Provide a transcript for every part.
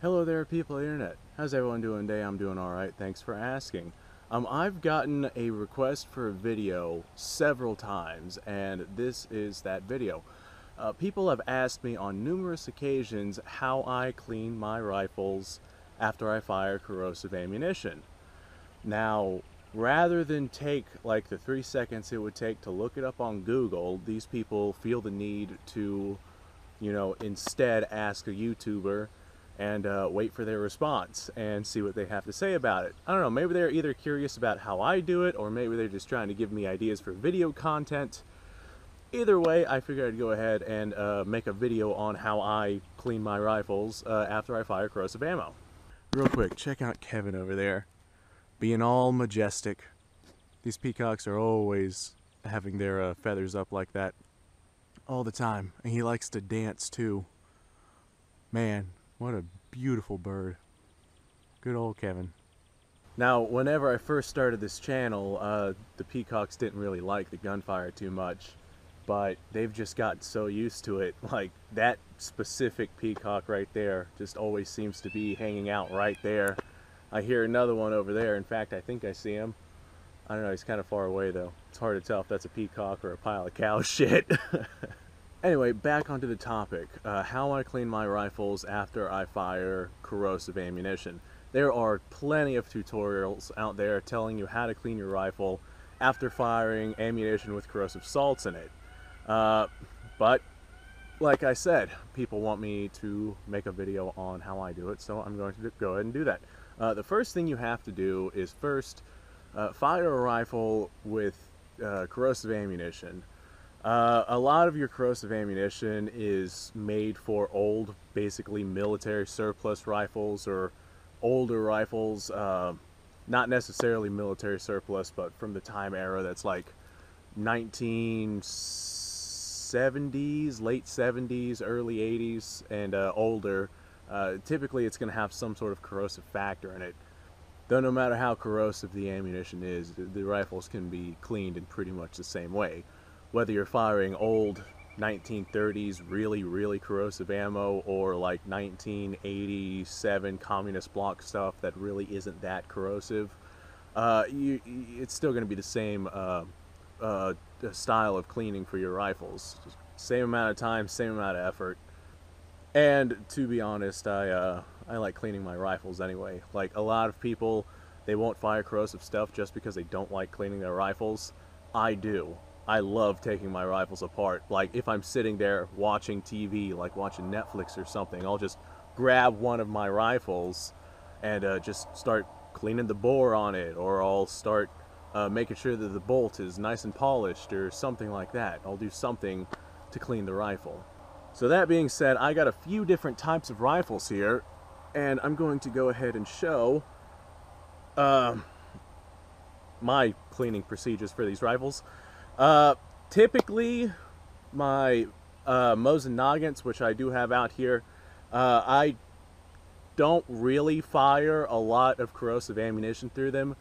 Hello there, people of the internet. How's everyone doing today? I'm doing alright, thanks for asking. I've gotten a request for a video several times, and this is that video. People have asked me on numerous occasions how I clean my rifles after I fire corrosive ammunition. Now, rather than take like the 3 seconds it would take to look it up on Google, these people feel the need to, instead ask a YouTuber and wait for their response and see what they have to say about it. I don't know, maybe they're either curious about how I do it, or maybe they're just trying to give me ideas for video content. Either way, I figured I'd go ahead and make a video on how I clean my rifles after I fire corrosive ammo. Real quick, check out Kevin over there, being all majestic. These peacocks are always having their feathers up like that all the time, and he likes to dance too. Man, what a beautiful bird. Good old Kevin. Now, whenever I first started this channel, the peacocks didn't really like the gunfire too much, but they've just gotten so used to it. Like, that specific peacock right there just always seems to be hanging out right there. I hear another one over there. In fact, I think I see him. I don't know, he's kind of far away though. It's hard to tell if that's a peacock or a pile of cow shit. Anyway, back onto the topic, how I clean my rifles after I fire corrosive ammunition. There are plenty of tutorials out there telling you how to clean your rifle after firing ammunition with corrosive salts in it. But, like I said, people want me to make a video on how I do it, so I'm going to go ahead and do that. The first thing you have to do is first fire a rifle with corrosive ammunition. A lot of your corrosive ammunition is made for old, basically military surplus rifles or older rifles, not necessarily military surplus, but from the time era that's like 1970s, late 70s, early 80s, and older. Typically it's going to have some sort of corrosive factor in it. Though no matter how corrosive the ammunition is, the rifles can be cleaned in pretty much the same way. Whether you're firing old 1930s really corrosive ammo, or like 1987 communist bloc stuff that really isn't that corrosive, it's still going to be the same style of cleaning for your rifles. Just same amount of time, same amount of effort. And to be honest, I like cleaning my rifles anyway. Like, a lot of people, they won't fire corrosive stuff just because they don't like cleaning their rifles. I do. I love taking my rifles apart. Like, if I'm sitting there watching TV, like watching Netflix or something, I'll just grab one of my rifles and just start cleaning the bore on it, or I'll start making sure that the bolt is nice and polished or something like that. I'll do something to clean the rifle. So that being said, I got a few different types of rifles here, and I'm going to go ahead and show my cleaning procedures for these rifles. Typically, my Mosin Noggins, which I do have out here, I don't really fire a lot of corrosive ammunition through them,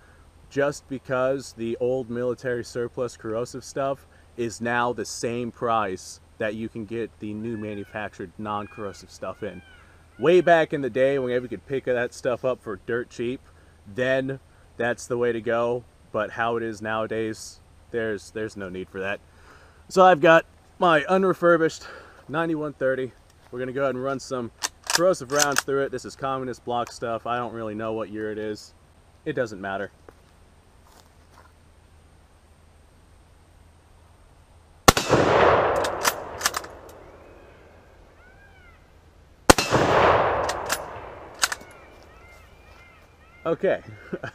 just because the old military surplus corrosive stuff is now the same price that you can get the new manufactured non-corrosive stuff in. Way back in the day, whenever you could pick that stuff up for dirt cheap, then that's the way to go. But how it is nowadays, there's no need for that. So I've got my unrefurbished 9130. We're gonna go ahead and run some corrosive rounds through it. This is communist block stuff. I don't really know what year it is. It doesn't matter. Okay,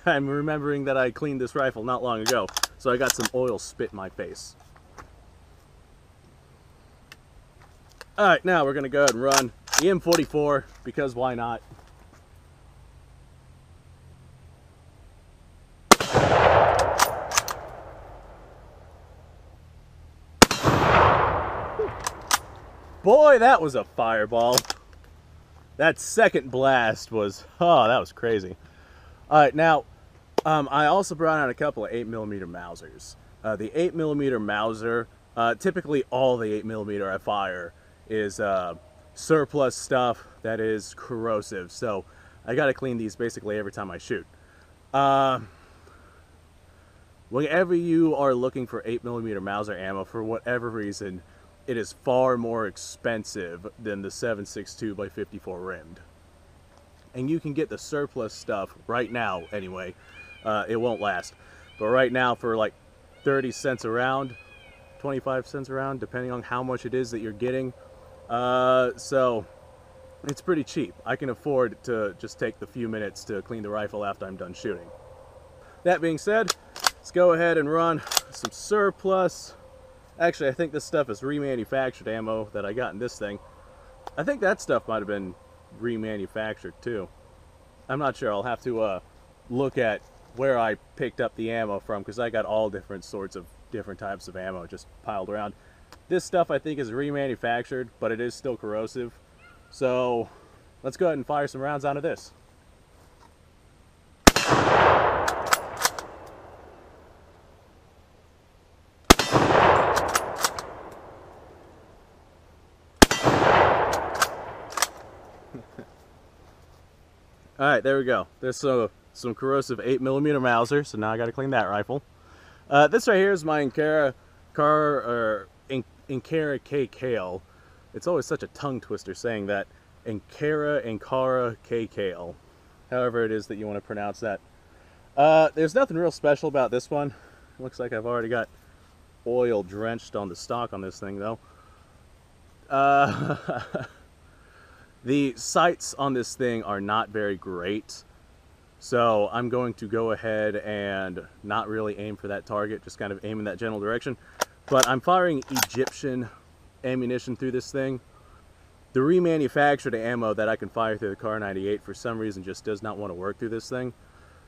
I'm remembering that I cleaned this rifle not long ago, so I got some oil spit in my face. Alright, now we're going to go ahead and run the M44, because why not? Boy, that was a fireball. That second blast was, oh, that was crazy. Alright, now, I also brought out a couple of 8mm Mausers. The 8mm Mauser, typically all the 8mm I fire is surplus stuff that is corrosive. So I got to clean these basically every time I shoot. Whenever you are looking for 8mm Mauser ammo, for whatever reason, it is far more expensive than the 7.62 by 54 rimmed. And you can get the surplus stuff right now anyway. It won't last. But right now for like 30 cents a round, 25 cents a round, depending on how much it is that you're getting. So it's pretty cheap. I can afford to just take the few minutes to clean the rifle after I'm done shooting. That being said, let's go ahead and run some surplus. Actually, I think this stuff is remanufactured ammo that I got in this thing. I think that stuff might have been remanufactured too. I'm not sure. I'll have to look at where I picked up the ammo from, because I got all different sorts of different types of ammo just piled around. This stuff I think is remanufactured, but it is still corrosive. So let's go ahead and fire some rounds onto this. Alright, there we go. There's some corrosive 8mm Mauser, so now I gotta clean that rifle. This right here is my Ankara KKL. It's always such a tongue twister saying that. Ankara KKL. However it is that you want to pronounce that. There's nothing real special about this one. It looks like I've already got oil drenched on the stock on this thing though. The sights on this thing are not very great, so I'm going to go ahead and not really aim for that target, just kind of aim in that general direction. But I'm firing Egyptian ammunition through this thing. The remanufactured ammo that I can fire through the Kar 98 for some reason just does not want to work through this thing.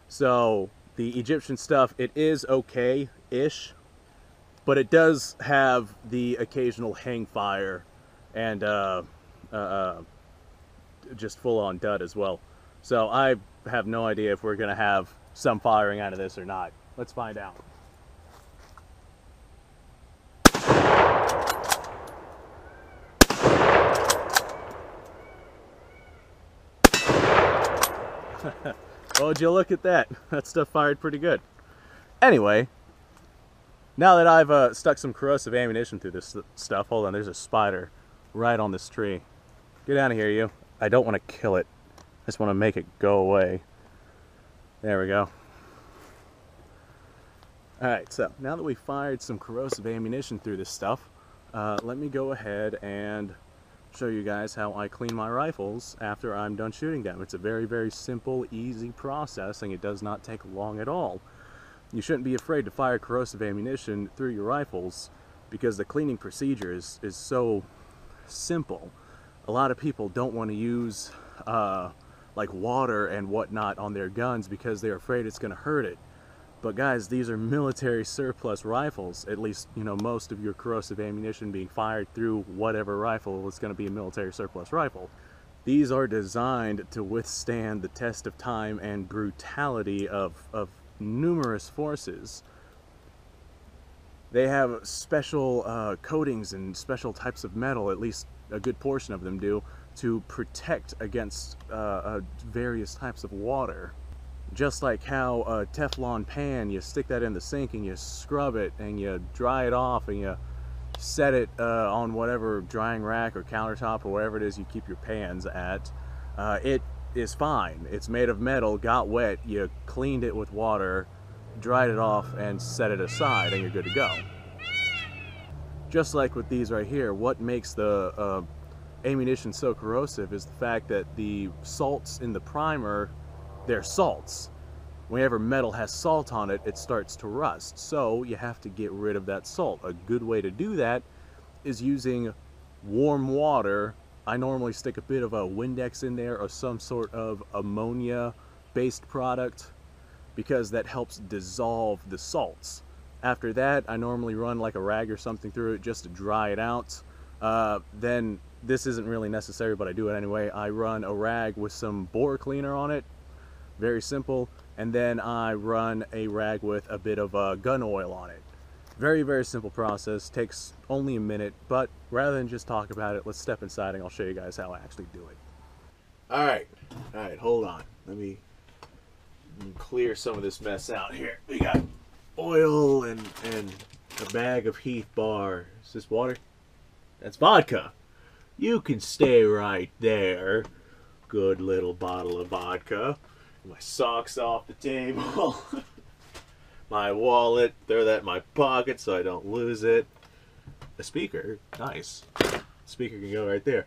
So the Egyptian stuff, it is okay-ish, but it does have the occasional hang fire and just full-on dud as well. So I have no idea if we're going to have some firing out of this or not. Let's find out. Well, would you look at that? That stuff fired pretty good. Anyway, now that I've stuck some corrosive ammunition through this stuff, hold on, there's a spider right on this tree. Get out of here, you. I don't want to kill it. I just want to make it go away. There we go. Alright, so now that we fired some corrosive ammunition through this stuff, let me go ahead and show you guys how I clean my rifles after I'm done shooting them. It's a very, very simple, easy process, and it does not take long at all. You shouldn't be afraid to fire corrosive ammunition through your rifles because the cleaning procedure is so simple. A lot of people don't want to use like water and whatnot on their guns because they're afraid it's going to hurt it. But guys, these are military surplus rifles. At least, you know, most of your corrosive ammunition being fired through whatever rifle is going to be a military surplus rifle. These are designed to withstand the test of time and brutality of numerous forces. They have special coatings and special types of metal, at least a good portion of them do, to protect against various types of water. Just like how a Teflon pan, you stick that in the sink and you scrub it and you dry it off and you set it on whatever drying rack or countertop or wherever it is you keep your pans at. It is fine. It's made of metal, got wet, you cleaned it with water, dried it off and set it aside and you're good to go. Just like with these right here, what makes the ammunition so corrosive is the fact that the salts in the primer, they're salts. Whenever metal has salt on it, it starts to rust. So you have to get rid of that salt. A good way to do that is using warm water. I normally stick a bit of a Windex in there or some sort of ammonia-based product because that helps dissolve the salts. After that, I normally run like a rag or something through it just to dry it out. Then this isn't really necessary, but I do it anyway. I run a rag with some bore cleaner on it. Very simple. And then I run a rag with a bit of gun oil on it. Very, very simple process, takes only a minute, but rather than just talk about it, let's step inside and I'll show you guys how I actually do it. Alright, hold on. Let me clear some of this mess out here. We got oil and a bag of Heath bar. Is this water? That's vodka. You can stay right there. Good little bottle of vodka. My socks off the table. My wallet. Throw that in my pocket so I don't lose it. A speaker. Nice. Speaker can go right there.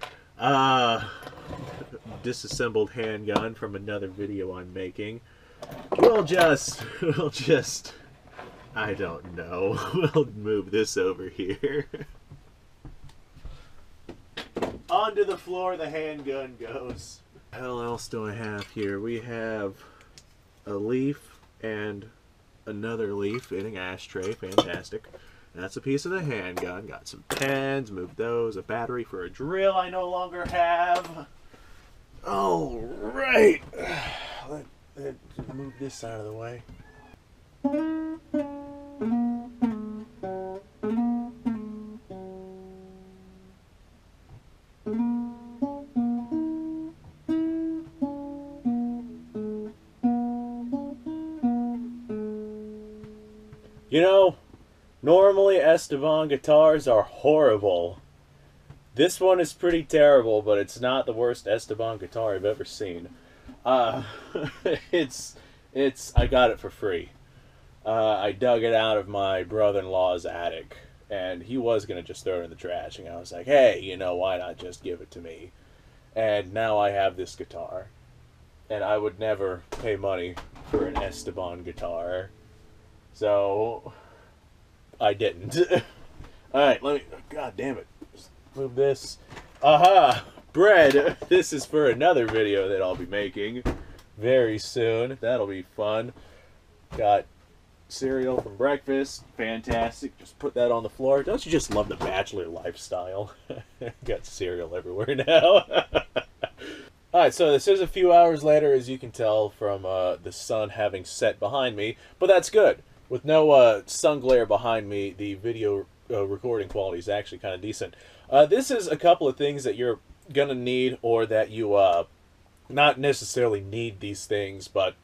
Disassembled handgun from another video I'm making. We'll just, I don't know. We'll move this over here. Onto the floor the handgun goes. What the hell else do I have here? We have a leaf and another leaf in an ashtray. Fantastic. That's a piece of the handgun. Got some pens, moved those. A battery for a drill I no longer have. All right. Let's move this out of the way. You know, normally Esteban guitars are horrible. This one is pretty terrible, but it's not the worst Esteban guitar I've ever seen. I got it for free. I dug it out of my brother-in-law's attic, and he was going to just throw it in the trash, and I was like, hey, you know, why not just give it to me? And now I have this guitar, and I would never pay money for an Esteban guitar. So, I didn't. Alright, let me... God damn it. Just move this. Aha! Bread! This is for another video that I'll be making very soon. That'll be fun. Got cereal from breakfast. Fantastic. Just put that on the floor. Don't you just love the bachelor lifestyle? Got cereal everywhere now. Alright, so this is a few hours later, as you can tell from the sun having set behind me. But that's good. With no sun glare behind me, the video recording quality is actually kind of decent. This is a couple of things that you're going to need, or that you not necessarily need these things, but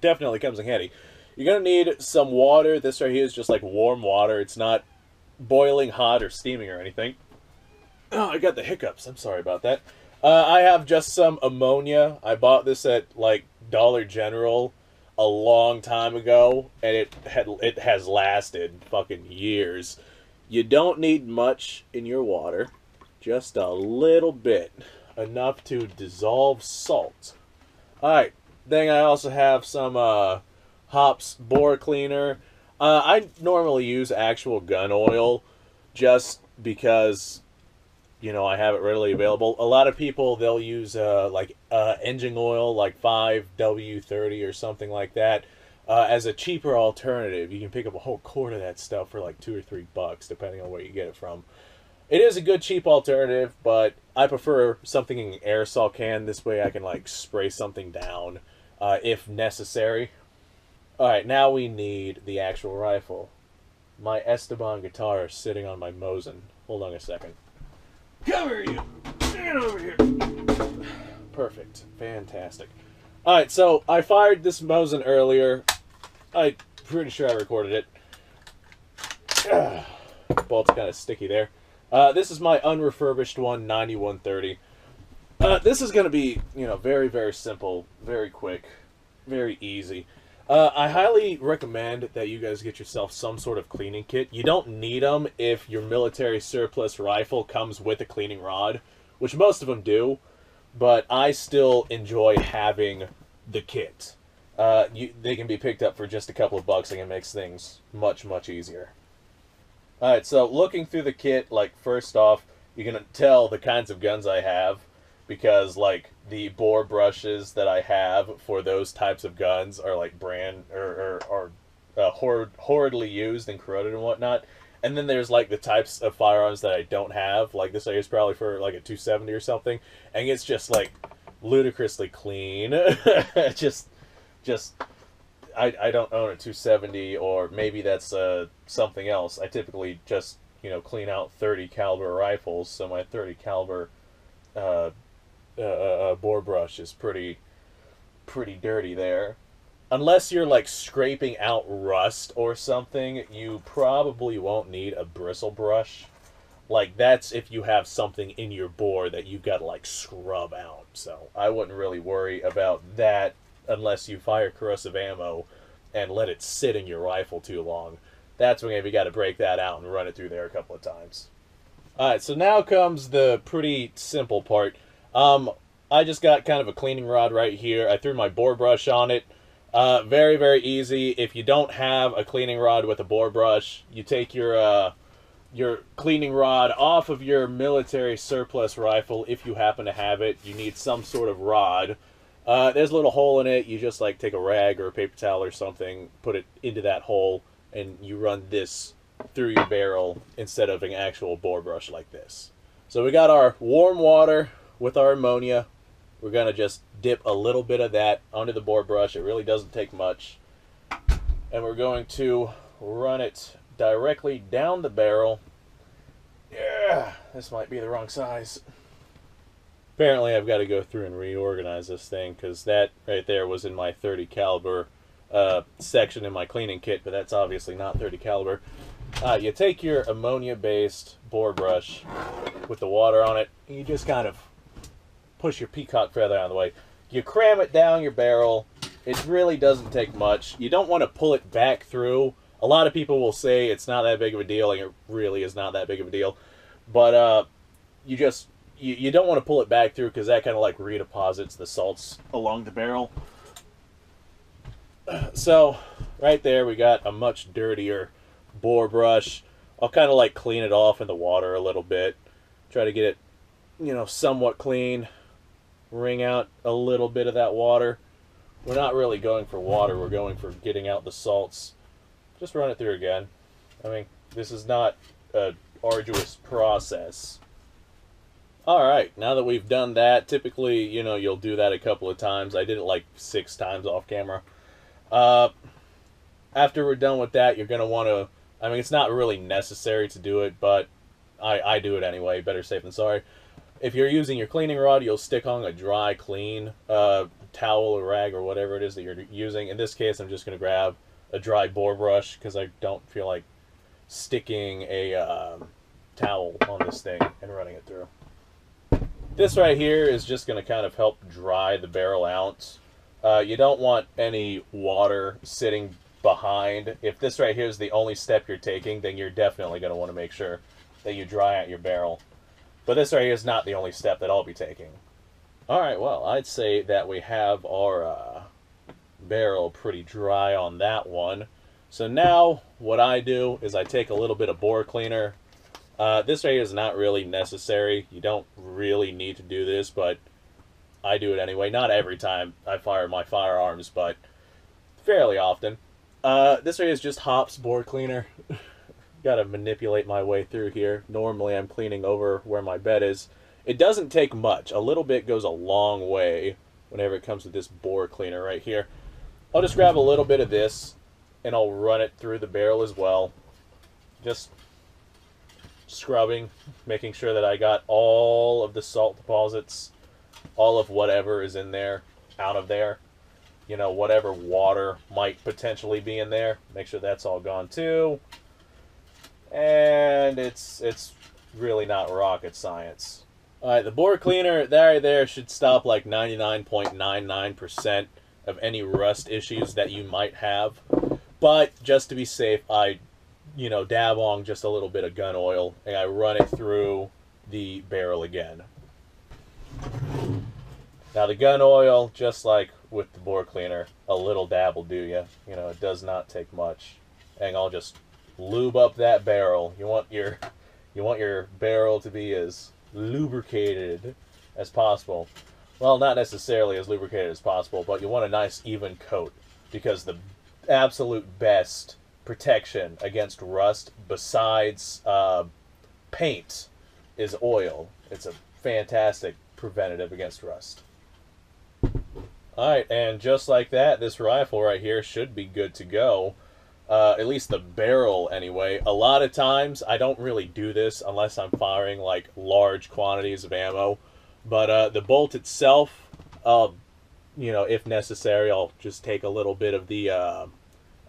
definitely comes in handy. You're going to need some water. This right here is just like warm water. It's not boiling hot or steaming or anything. Oh, I got the hiccups. I'm sorry about that. I have just some ammonia. I bought this at like Dollar General a long time ago, and it has lasted fucking years. You don't need much in your water, just a little bit, enough to dissolve salt. Alright, then I also have some Hops bore cleaner. I normally use actual gun oil just because, you know, I have it readily available. A lot of people, they'll use engine oil, like 5W30 or something like that, as a cheaper alternative. You can pick up a whole quart of that stuff for like $2 or $3, depending on where you get it from. It is a good cheap alternative, but I prefer something in an aerosol can. This way I can like spray something down if necessary. Alright, now we need the actual rifle. My Esteban guitar is sitting on my Mosin. Hold on a second. Come here, you! Get over here! Perfect. Fantastic. Alright, so I fired this Mosin earlier. I'm pretty sure I recorded it. Bolt's kind of sticky there. This is my unrefurbished one, 9130. This is going to be, you know, very, very simple, very quick, very easy. I highly recommend that you guys get yourself some sort of cleaning kit. You don't need them if your military surplus rifle comes with a cleaning rod, which most of them do, but I still enjoy having the kit. They can be picked up for just a couple of bucks, and it makes things much, much easier. Alright, so looking through the kit, like, first off, you can tell the kinds of guns I have, because, like, the bore brushes that I have for those types of guns are, like, horridly used and corroded and whatnot. And then there's, like, the types of firearms that I don't have. Like, this is probably for, like, a 270 or something. And it's just, like, ludicrously clean. I don't own a 270, or maybe that's something else. I typically just, clean out 30 caliber rifles, so my 30 caliber bore brush is pretty dirty there. Unless you're like scraping out rust or something, you probably won't need a bristle brush. Like, that's if you have something in your bore that you've got to like scrub out. So I wouldn't really worry about that unless you fire corrosive ammo and let it sit in your rifle too long. That's when you got to break that out and run it through there a couple of times. Alright, so now comes the pretty simple part. I just got kind of a cleaning rod right here. I threw my bore brush on it. Very, very easy. If you don't have a cleaning rod with a bore brush, you take your cleaning rod off of your military surplus rifle if you happen to have it. You need some sort of rod. There's a little hole in it. You just like take a rag or a paper towel or something, put it into that hole, and you run this through your barrel instead of an actual bore brush like this. So we got our warm water with our ammonia. We're going to just dip a little bit of that onto the bore brush. It really doesn't take much. And we're going to run it directly down the barrel. Yeah, this might be the wrong size. Apparently I've got to go through and reorganize this thing, because that right there was in my 30 caliber section in my cleaning kit, but that's obviously not 30 caliber. You take your ammonia-based bore brush with the water on it, and you just kind of push your peacock feather out of the way. You cram it down your barrel. It really doesn't take much. You don't want to pull it back through. A lot of people will say it's not that big of a deal, and it really is not that big of a deal. But you don't want to pull it back through, because that kind of like redeposits the salts along the barrel. So right there we got a much dirtier bore brush. I'll kind of like clean it off in the water a little bit. Try to get it, somewhat clean. Wring out a little bit of that water. We're not really going for water, we're going for getting out the salts. Just run it through again. I mean, this is not an arduous process. Alright, now that we've done that, typically, you'll do that a couple of times. I did it like 6 times off camera. After we're done with that, you're going to want to, I mean, it's not really necessary to do it, but I do it anyway. Better safe than sorry. If you're using your cleaning rod, you'll stick on a dry, clean towel or rag or whatever it is that you're using. In this case, I'm just going to grab a dry bore brush, because I don't feel like sticking a towel on this thing and running it through. This right here is just going to kind of help dry the barrel out. You don't want any water sitting behind. If this right here is the only step you're taking, then you're definitely going to want to make sure that you dry out your barrel. But this right here is not the only step that I'll be taking. Alright, well, I'd say that we have our barrel pretty dry on that one. So now, what I do is I take a little bit of bore cleaner. This right here is not really necessary. You don't really need to do this, but I do it anyway. Not every time I fire my firearms, but fairly often. This right here is just hops bore cleaner. Gotta manipulate my way through here. Normally I'm cleaning over where my bed is. It doesn't take much. A little bit goes a long way whenever it comes to this bore cleaner right here. I'll just grab a little bit of this and I'll run it through the barrel as well. Just scrubbing, making sure that I got all of the salt deposits, all of whatever is in there, out of there. Whatever water might potentially be in there. Make sure that's all gone too. And it's really not rocket science. Alright, the bore cleaner there should stop like 99.99% of any rust issues that you might have. But just to be safe, I dab on just a little bit of gun oil and I run it through the barrel again. Now the gun oil, just like with the bore cleaner, a little dab will do you. It does not take much. And I'll just lube up that barrel. You want your barrel to be as lubricated as possible. Well, not necessarily as lubricated as possible, but you want a nice even coat, because the absolute best protection against rust besides paint is oil. It's a fantastic preventative against rust. Alright, and just like that, this rifle right here should be good to go. At least the barrel, anyway. A lot of times, I don't really do this unless I'm firing, like, large quantities of ammo. But the bolt itself, you know, if necessary, I'll just take a little bit of the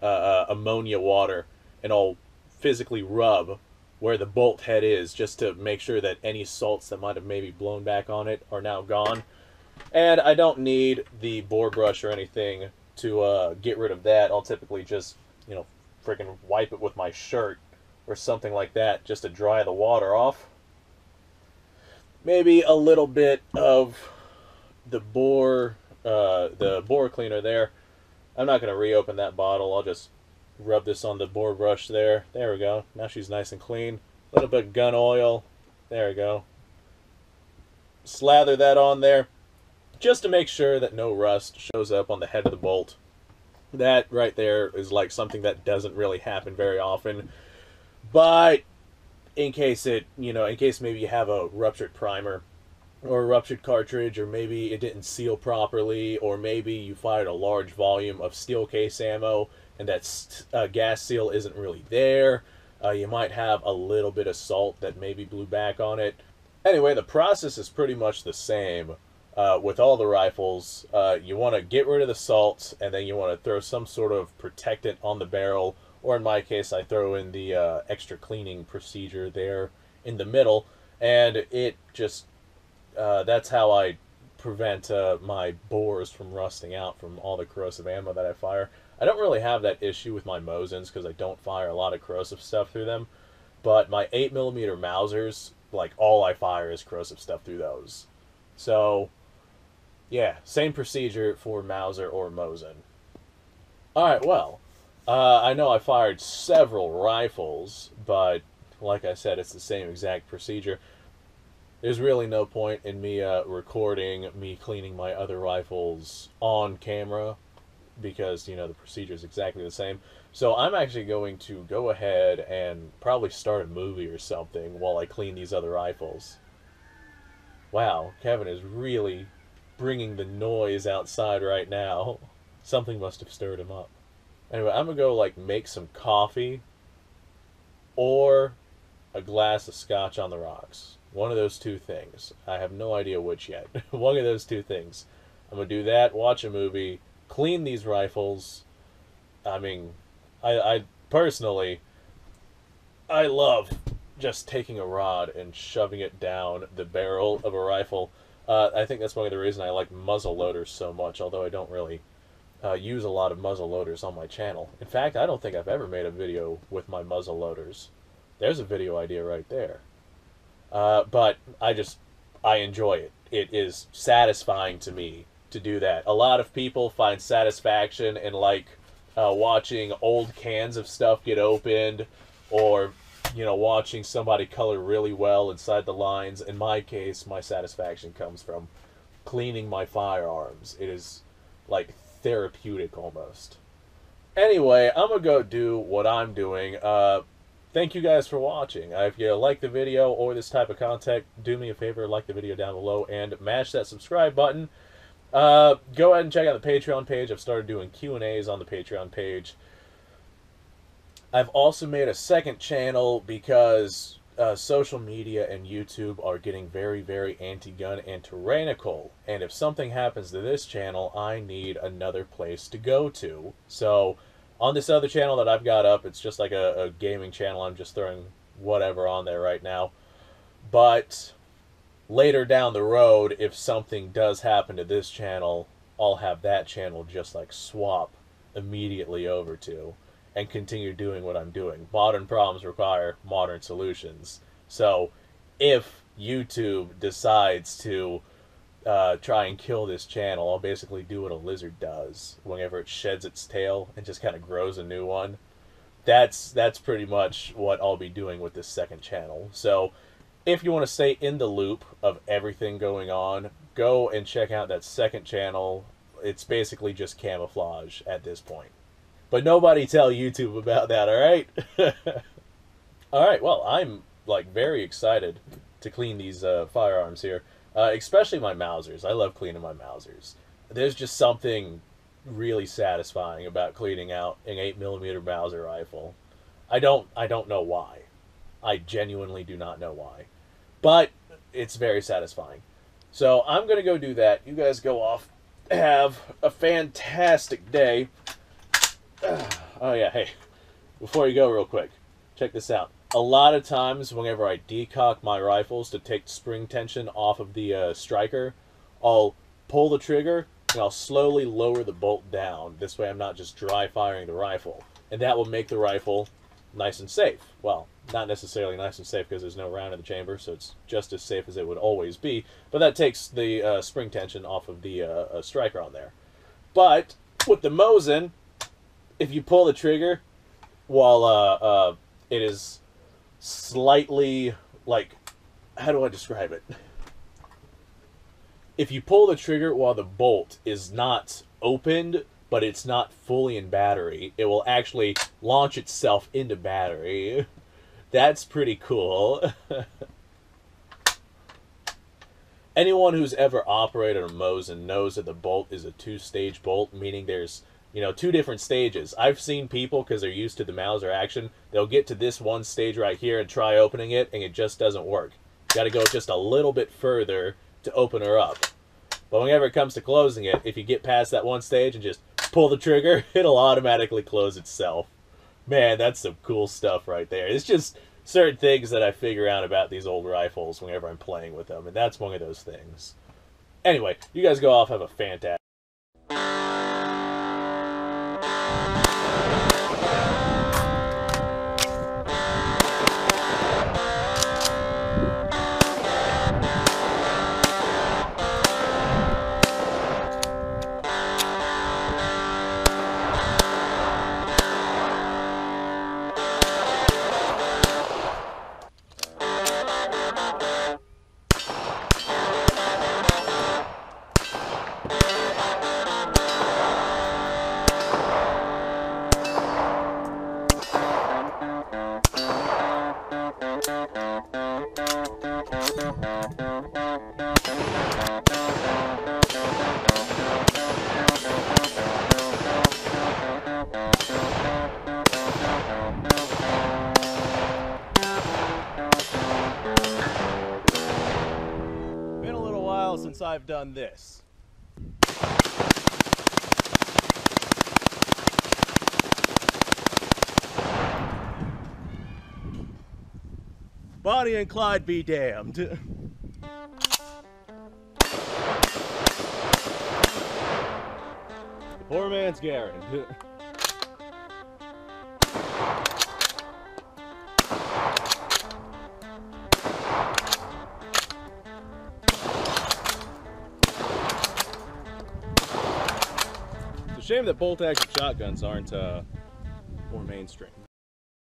ammonia water and I'll physically rub where the bolt head is just to make sure that any salts that might have maybe blown back on it are now gone. And I don't need the bore brush or anything to get rid of that. I'll typically just, you know, freaking wipe it with my shirt or something like that just to dry the water off. Maybe a little bit of the bore cleaner there. I'm not going to reopen that bottle. I'll just rub this on the bore brush there. There we go. Now she's nice and clean. A little bit of gun oil. There we go. Slather that on there just to make sure that no rust shows up on the head of the bolt. That right there is like something that doesn't really happen very often. But in case it, you know, in case maybe you have a ruptured primer or a ruptured cartridge, or maybe it didn't seal properly, or maybe you fired a large volume of steel case ammo and that gas seal isn't really there. You might have a little bit of salt that maybe blew back on it. Anyway, the process is pretty much the same with all the rifles. You want to get rid of the salt, and then you want to throw some sort of protectant on the barrel, or in my case, I throw in the extra cleaning procedure there in the middle, and it just, that's how I prevent my bores from rusting out from all the corrosive ammo that I fire. I don't really have that issue with my Mosins because I don't fire a lot of corrosive stuff through them, but my 8mm Mausers, like, all I fire is corrosive stuff through those. So, yeah, same procedure for Mauser or Mosin. Alright, well, I know I fired several rifles, but like I said, it's the same exact procedure. There's really no point in me recording me cleaning my other rifles on camera because, you know, the procedure is exactly the same. So I'm actually going to go ahead and probably start a movie or something while I clean these other rifles. Wow, Kevin is really bringing the noise outside right now. Something must have stirred him up. Anyway, I'm going to go, like, make some coffee or a glass of scotch on the rocks. One of those two things. I have no idea which yet. One of those two things. I'm going to do that, watch a movie, clean these rifles. I mean, I personally, I love just taking a rod and shoving it down the barrel of a rifle. I think that's one of the reasons I like muzzle loaders so much, although I don't really use a lot of muzzle loaders on my channel. In fact, I don't think I've ever made a video with my muzzle loaders. There's a video idea right there. But I enjoy it. It is satisfying to me to do that. A lot of people find satisfaction in, like, watching old cans of stuff get opened, or, you know, watching somebody color really well inside the lines. In my case, my satisfaction comes from cleaning my firearms. It is, like, therapeutic almost. Anyway, I'm gonna go do what I'm doing. Thank you guys for watching. If you like the video or this type of content, do me a favor, like the video down below and mash that subscribe button. Go ahead and check out the Patreon page. I've started doing Q&As on the Patreon page. I've also made a second channel because social media and YouTube are getting very, very anti-gun and tyrannical. And if something happens to this channel, I need another place to go to. So on this other channel that I've got up, it's just like a gaming channel. I'm just throwing whatever on there right now. But later down the road, if something does happen to this channel, I'll have that channel just like swap immediately over to and continue doing what I'm doing. Modern problems require modern solutions. So if YouTube decides to try and kill this channel, I'll basically do what a lizard does whenever it sheds its tail and just kind of grows a new one. That's pretty much what I'll be doing with this second channel. So if you want to stay in the loop of everything going on, go and check out that second channel. It's basically just camouflage at this point. But nobody tell YouTube about that, alright? Alright, well, I'm, like, very excited to clean these firearms here. Especially my Mausers. I love cleaning my Mausers. there's just something really satisfying about cleaning out an 8mm Mauser rifle. I don't know why. I genuinely do not know why. But it's very satisfying. So I'm going to go do that. You guys go off. Have a fantastic day. Oh yeah, hey. Before you go real quick, check this out. A lot of times whenever I decock my rifles to take spring tension off of the striker, I'll pull the trigger and I'll slowly lower the bolt down. This way I'm not just dry firing the rifle. And that will make the rifle nice and safe. Well, not necessarily nice and safe because there's no round in the chamber, so it's just as safe as it would always be. But that takes the spring tension off of the striker on there. But with the Mosin, if you pull the trigger while it is slightly, like, how do I describe it? If you pull the trigger while the bolt is not opened, but it's not fully in battery, it will actually launch itself into battery. That's pretty cool. Anyone who's ever operated a Mosin knows that the bolt is a two-stage bolt, meaning there's, you know, two different stages. I've seen people, because they're used to the Mauser action, they'll get to this one stage right here and try opening it, and it just doesn't work. You got to go just a little bit further to open her up. But whenever it comes to closing it, if you get past that one stage and just pull the trigger, it'll automatically close itself. Man, that's some cool stuff right there. It's just certain things that I figure out about these old rifles whenever I'm playing with them, and that's one of those things. Anyway, you guys go off, have a fantastic... Been a little while since I've done this. Bonnie and Clyde be damned. Poor man's Garen. It's a shame that bolt-action shotguns aren't more mainstream.